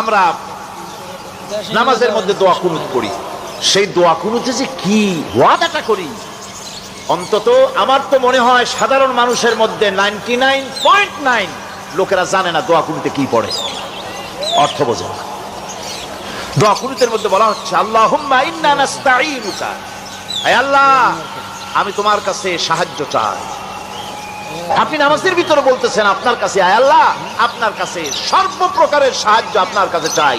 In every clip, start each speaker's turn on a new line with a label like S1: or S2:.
S1: আমরা নামাজের মধ্যে দোয়া কুনুত করি, সেই দোয়া কুনুতে যে কি ওয়াদাটা করি, অন্তত আমার তো মনে হয় সাধারণ মানুষের মধ্যে 99.9 লোকেরা জানে না দোয়া কুনুতে কি পড়ে, অর্থ বোঝে না। দোয়া কুনুতের মধ্যে বলা হচ্ছে আল্লাহুম্মা ইন্না নাস্তাঈনুকা, হে আল্লাহ আমি তোমার কাছে সাহায্য চাই। আপনি নামাজের ভিতরে বলতেছেন আপনার কাছে, হে আল্লাহ আপনার কাছে সর্বপ্রকারের সাহায্য আপনার কাছে চাই।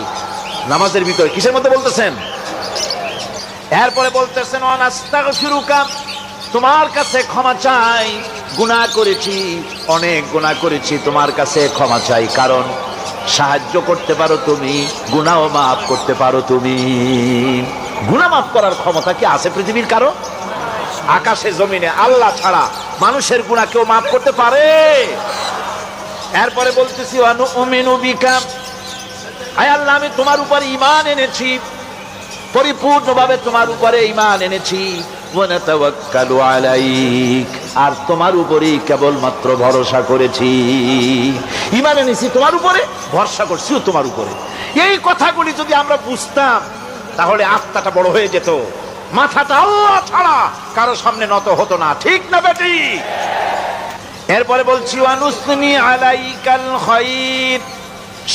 S1: নামাজের ভিতরে কিসের মধ্যে বলতেছেন? এরপরে বলতেছেন ওয়া নাস্তাগফিরুকা, তোমার কাছে ক্ষমা চাই, গুনাহ করেছি, অনেক গুনাহ করেছি, তোমার কাছে ক্ষমা চাই, কারণ সাহায্য করতে পারো তুমি, গুনাহ মাফ করতে পারো তুমি। গুনাহ মাফ করার ক্ষমতা কি আছে পৃথিবীর কারো? আকাশে জমিনে আল্লাহ ছাড়া মানুষের গুনাহ কেউ মাফ করতে পারে? এরপরে বলতেছি ওয়া নুমিনু বিকা, হে আল্লাহ আমি তোমার উপর ঈমান এনেছি, পরিপূর্ণভাবে তোমার উপরে ঈমান এনেছি, ওয়া নাতাওয়াক্কালু আলাইক, আর তোমার উপরেই কেবলমাত্র ভরসা করেছি। ঈমান এনেছি তোমার উপরে, ভরসা করছিও তোমার উপরে। এই কথাগুলি যদি আমরা বুঝতাম তাহলে আত্মাটা বড় হয়ে যেত, মাথাটা আল্লাহ ছাড়া কারো সামনে নত হতো না, ঠিক না বেটি? এরপরে বলছি ওয়া নুসনি আলাইকাল খায়র,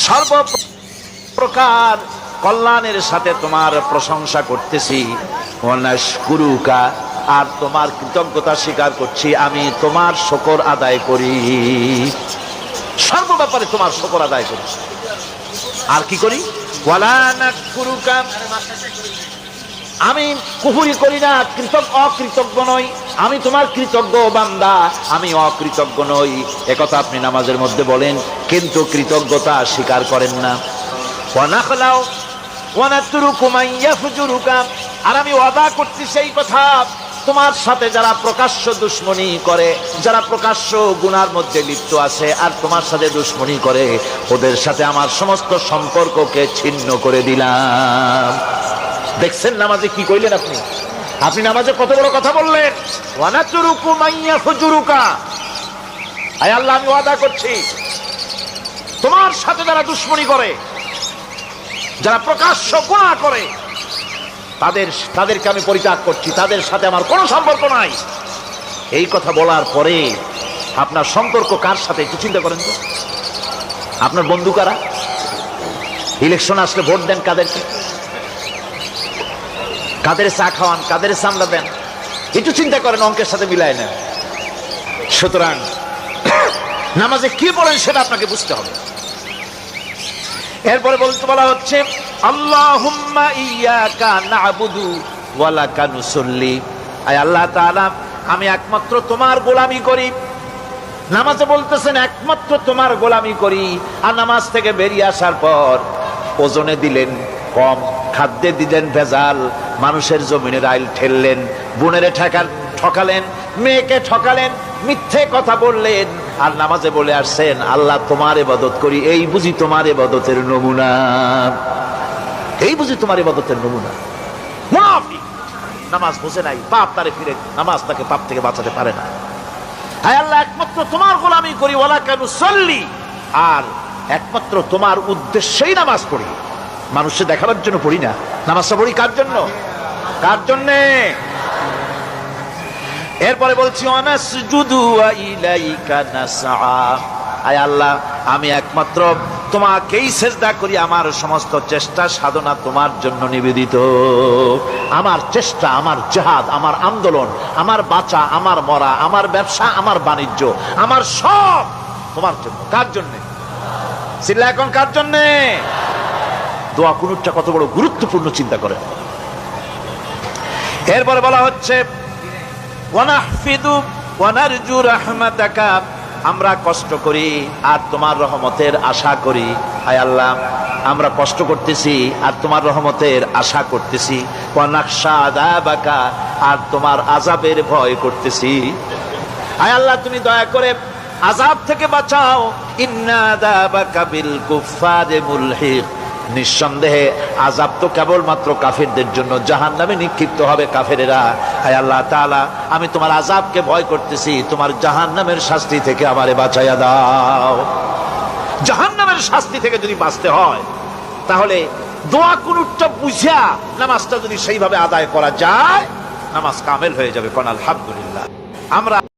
S1: সর্বপ্রকার কল্যাণের সাথে তোমার প্রশংসা করতেছি। ওয়া নাশকুরুকা, আর তোমার কৃতজ্ঞতা স্বীকার করছি, আমি তোমার শুকর আদায় করি, সর্ব ব্যাপারে তোমার শুকর আদায় করি। আর কি করি? ওয়ালা নাশকুরুকা, আমি কুফরি করি না, অকৃতজ্ঞ নই, আমি তোমার কৃতজ্ঞ বান্দা, আমি অকৃতজ্ঞ নই। একথা আপনি নামাজের মধ্যে বলেন, কিন্তু কৃতজ্ঞতা স্বীকার করেন না। ওয়া নাখলাউ ওয়া নাতরুকু মান ইয়াফজুরুকা, আর আমি ওয়াদা করছি সেই কথা, তোমার সাথে যারা প্রকাশ্য দুশমনি করে, যারা প্রকাশ্য গুনার মধ্যে লিপ্ত আছে আর তোমার সাথে দুশমনি করে, ওদের সাথে আমার সমস্ত সম্পর্ককে ছিন্ন করে দিলাম। দেখছেন নামাজে কি কইলেন আপনি? আপনি নামাজে কত বড় কথা বললেন। ওয়া নাতরুকু মান ইয়াফজুরুকা, হে আল্লাহ আমি ওয়াদা করছি তোমার সাথে যারা দুশমনি করে, যারা প্রকাশ্য গুনাহ করে, তাদেরকে আমি পরিত্যাগ করছি, তাদের সাথে আমার কোনো সম্পর্ক নাই। এই কথা বলার পরে আপনার সম্পর্ক কার সাথে একটু চিন্তা করেন তো। আপনার বন্ধু কারা? ইলেকশন আসলে ভোট দেন কাদেরকে? কাদের চা খাওয়ান, কাদের সামলা দেন? একটু চিন্তা করেন, অঙ্কের সাথে মিলায় নেন। সুতরাং নামাজে কি বলেন সেটা আপনাকে বুঝতে হবে। এরপরে বলতে বলা হচ্ছে আল্লাহুম্মা ইয়্যাকা না'বুদু ওয়া লাকা নুসাল্লি, আয় আল্লাহ তাআলা আমি একমাত্র তোমার গোলামি করি। নামাজে বলতেছেন একমাত্র তোমার গোলামি করি, আর নামাজ থেকে বেরিয়ে আসার পর ওজনে দিলেন কম, খাদ্যে দিলেন ভেজাল, মানুষের জমিনের আইল ঠেললেন, বোনেরে ঠকালেন, মেয়েকে ঠকালেন, মিথ্যে কথা বললেন, আর নামাজে বলে আসছেন আল্লাহ তোমার ইবাদত করি। এই বুঝি তোমার ইবাদতের নমুনা? এই বুঝি তোমার ইবাদতের নমুনা? মুনাফিক নামাজ বুঝে নাই, পাপ তারে ফিরে, নামাজ তাকে পাপ থেকে বাঁচাতে পারে না। হায় আল্লাহ একমাত্র তোমার গোলামি করি, ওয়ালা কানু সাল্লি, আর একমাত্র তোমার উদ্দেশ্যেই নামাজ পড়ি, মানুষকে দেখানোর জন্য পড়ি না। নামাজটা পড়ি কার জন্য? কার জন্যে? এরপরে বলছি ওয়ানাসজুদু ওয়া ইলাইকা নাসআ, আয় আল্লাহ আমি একমাত্র তোমাকেই সিজদা করি, আমার সমস্ত চেষ্টা সাধনা তোমার জন্য নিবেদিত। আমার চেষ্টা, আমার জিহাদ, আমার আন্দোলন, আমার বাঁচা, আমার মরা, আমার ব্যবসা, আমার বাণিজ্য, আমার সব তোমার জন্য। কার জন্য? চিল্লা এখন কার জন্য? দোয়া কুনুতটা কত বড় গুরুত্বপূর্ণ চিন্তা করেন। এরপরে বলা হচ্ছে ওয়ানাহফিদু ওয়ানারজু রাহমাতাকা, আমরা কষ্ট করি আর তোমার রহমতের আশা করি। হায় আল্লাহ আমরা কষ্ট করতেছি আর তোমার রহমতের আশা করতেছি। ওয়ানাখশা আযাবাকা, আর তোমার আযাবের ভয় করতেছি। হায় আল্লাহ তুমি দয়া করে আযাব থেকে বাঁচাও। ইন্না আযাবাকা বিল কুফফারি মুলহিক, নিঃসন্দেহে আযাব তো কেবলমাত্র কাফেরদের জন্য, জাহান্নামে নিক্ষিপ্ত হবে কাফেরেরা। হায় আল্লাহ তাআলা আমি তোমার আযাবকে ভয় করতেছি, তোমার জাহান্নামের শাস্তি থেকে আমারে বাঁচাইয়া দাও। জাহান্নামের শাস্তি থেকে যদি বাঁচতে হয় তাহলে দোয়া কুনুতটা বুঝা নামাজটা যদি সেইভাবে আদায় করা যায়, নামাজ কামেল হয়ে যাবে। কোন আলহামদুলিল্লাহ। আমরা